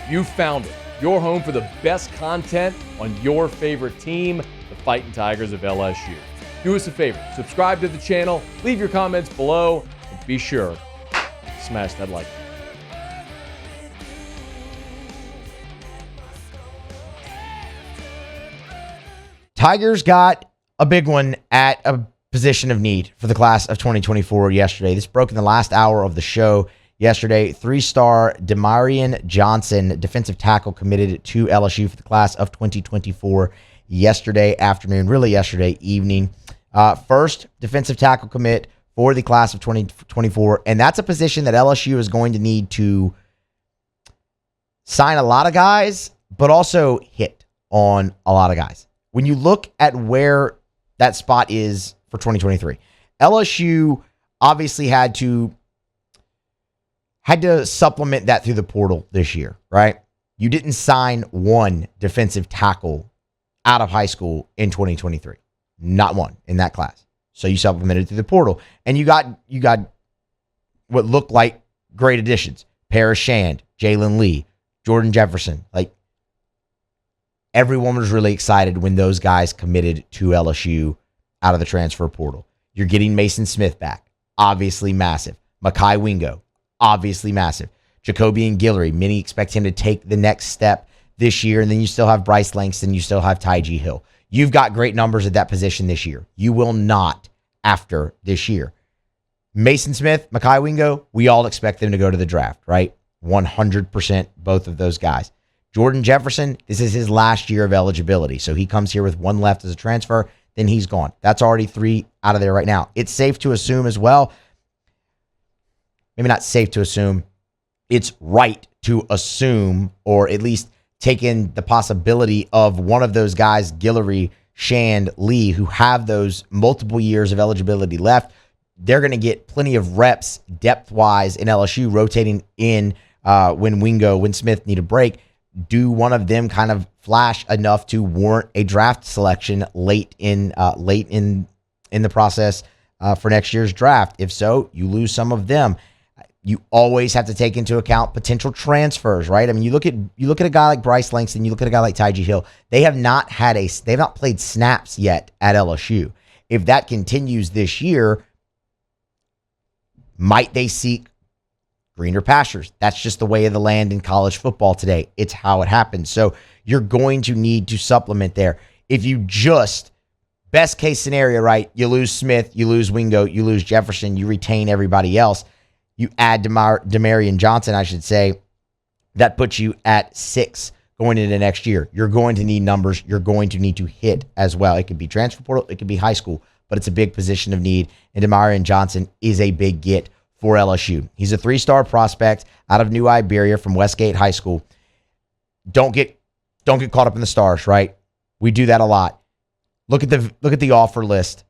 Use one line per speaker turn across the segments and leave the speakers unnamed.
You found it. Your home for the best content on your favorite team, the Fighting Tigers of LSU. Do us a favor, subscribe to the channel, leave your comments below, and be sure to smash that like button.
Tigers got a big one at a position of need for the class of 2024 yesterday. This broke in the last hour of the show yesterday. 3-star Demarion Johnson, defensive tackle, committed to LSU for the class of 2024 yesterday afternoon, really yesterday evening. First defensive tackle commit for the class of 2024, and that's a position that LSU is going to need to sign a lot of guys, but also hit on a lot of guys. When you look at where that spot is for 2023, LSU obviously had to supplement that through the portal this year, right? You didn't sign one defensive tackle out of high school in 2023. Not one in that class. So you supplemented through the portal. And you got what looked like great additions. Paris Shand, Jalen Lee, Jordan Jefferson. Like, everyone was really excited when those guys committed to LSU out of the transfer portal. You're getting Mason Smith back. Obviously massive. Mekhi Wingo. Obviously massive. Jacobian Guillory. Many expect him to take the next step this year. And then you still have Bryce Langston. You still have Tyjee Hill. You've got great numbers at that position this year. You will not after this year. Mason Smith, Mekhi Wingo, we all expect them to go to the draft, right? 100% both of those guys. Jordan Jefferson, this is his last year of eligibility. So he comes here with one left as a transfer, then he's gone. That's already 3 out of there right now. It's safe to assume as well, maybe not safe to assume, it's right to assume, or at least take in the possibility of one of those guys, Guillory, Shand, Lee, who have those multiple years of eligibility left. They're going to get plenty of reps depth-wise in LSU, rotating in when Smith need a break. Do one of them kind of flash enough to warrant a draft selection late in the process for next year's draft? If so, you lose some of them. You always have to take into account potential transfers, right? I mean, you look at a guy like Bryce Langston, you look at a guy like Tyjee Hill. They have not played snaps yet at LSU. If that continues this year, might they seek greener pastures? That's just the way of the land in college football today. It's how it happens. So you're going to need to supplement there. If you just, best case scenario, right? You lose Smith, you lose Wingo, you lose Jefferson, you retain everybody else. You add Demarion Johnson, I should say, that puts you at 6 going into next year. You're going to need numbers. You're going to need to hit as well. It could be transfer portal. It could be high school, but it's a big position of need. And Demarion Johnson is a big get for LSU. He's a 3-star prospect out of New Iberia from Westgate High School. Don't get caught up in the stars, right? We do that a lot. Look at the offer list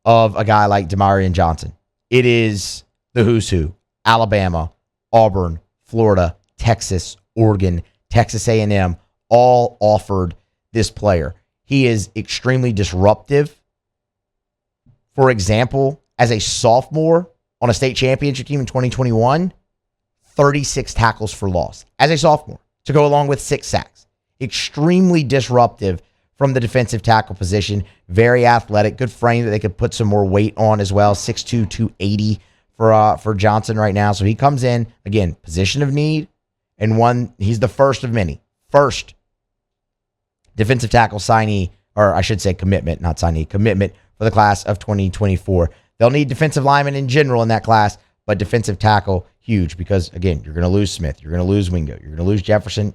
of a guy like Demarion Johnson. It is the who's who. Alabama, Auburn, Florida, Texas, Oregon, Texas A&M, all offered this player. He is extremely disruptive. For example, as a sophomore on a state championship team in 2021, 36 tackles for loss. As a sophomore, to go along with 6 sacks. Extremely disruptive from the defensive tackle position. Very athletic. Good frame that they could put some more weight on as well. 6'2", 280 for Johnson right now. So he comes in, again, position of need, and he's the first of many. First defensive tackle signee, or I should say commitment, not signee, commitment for the class of 2024. They'll need defensive linemen in general in that class, but defensive tackle, huge, because, again, you're going to lose Smith. You're going to lose Wingo. You're going to lose Jefferson.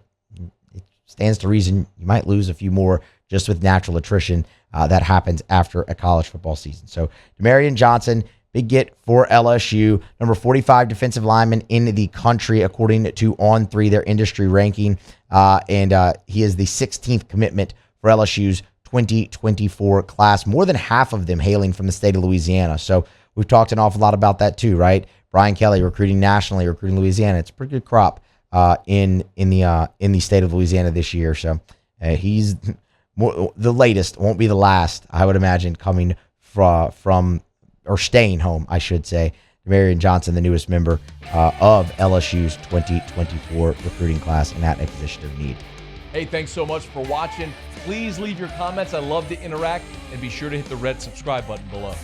It stands to reason you might lose a few more just with natural attrition that happens after a college football season. So Demarion Johnson, big get for LSU. Number 45 defensive lineman in the country, according to On3, their industry ranking. And he is the 16th commitment for LSU's 2024 class. More than half of them hailing from the state of Louisiana. So we've talked an awful lot about that too, right? Brian Kelly recruiting nationally, recruiting Louisiana. It's a pretty good crop in the state of Louisiana this year. So he's the latest, won't be the last, I would imagine, coming from or staying home, I should say, Demarion Johnson, the newest member of LSU's 2024 recruiting class and at a position of need.
Hey, thanks so much for watching. Please leave your comments. I love to interact, and be sure to hit the red subscribe button below.